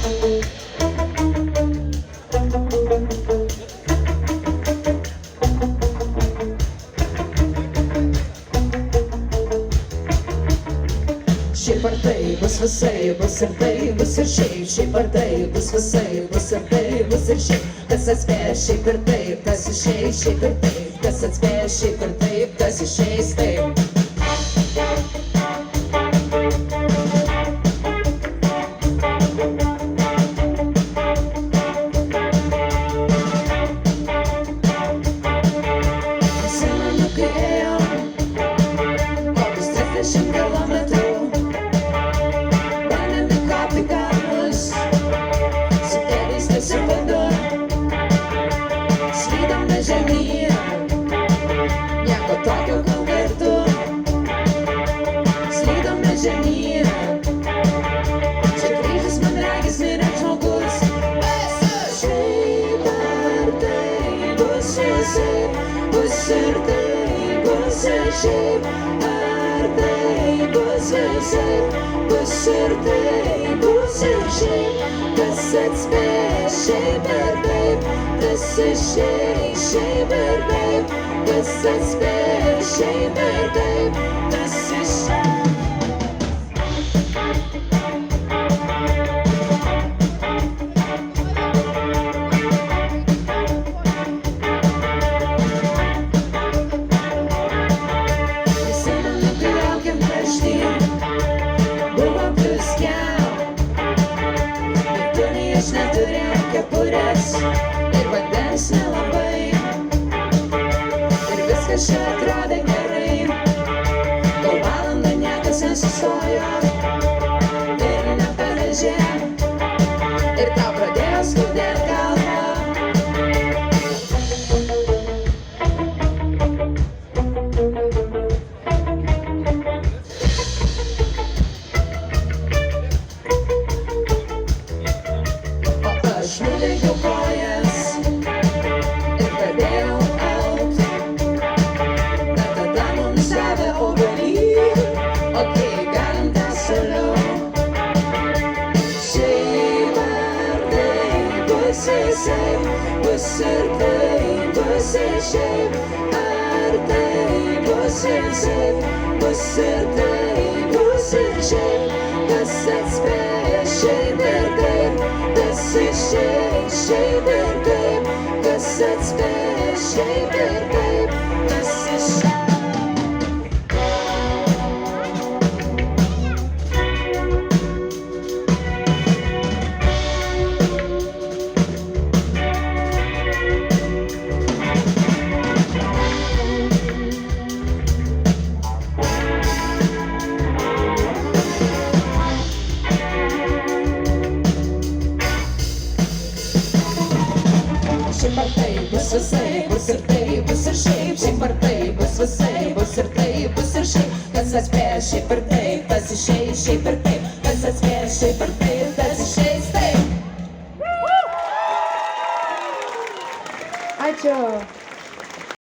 Šiaip ar tai bus visai, bus ir tai, bus ir šiaip. Šiaip ar tai bus visai, bus ir tai, bus ir šiaip. Kas atspės šiaip ir taip, kas išeis šiaip ir taip. Kas atspės šiaip ir taip, kas išeis taip. Prisimenu, kai ėjom kokius 30 kilometrų. Slydome žemyn, nieko tokio kol kartu. Slydome žemyn, čia kryžius man regis mirė žmogus. Šiaip ar tai bus visaip, bus ir tai, bus ir šiaip. Ar tai bus visaip, bus ir tai, bus ir šiaip. Kas atspės šiaip ar taip, kas išeis šiaip ar taip. Kas atspės šiaip ar taip, kas išeis. Prisimenu, kai laukėm karšty, buvo plius aš neturėjau kepurės ir vandens nelabai. Ir viskas čia atrodė gerai, kol valandą niekas nesustojo ir neparėžė. Ir tau pradėjo skaudėt galvą. Aš nulėkiau kojas ir pradėjau aut. Bet tada mums davė obuolį, okei, galim tęst toliau. Šiaip ar tai bus visaip, bus ir tai, bus ir šiaip. Ar tai bus visaip, bus ir tai, bus ir šiaip. Kas atspės šiaip ir taip, kas išeis šiaip ir taip. Kas atspės šiaip ir taip, kas išeis. Šiaip ar tai bus visai, bus ir tai, bus ir šiaip. Šiaip ar tai bus visai, bus ir tai, bus ir šiaip. Kas atspės šiaip ir taip, kas išeis šiaip ir taip. Kas atspės šiaip ir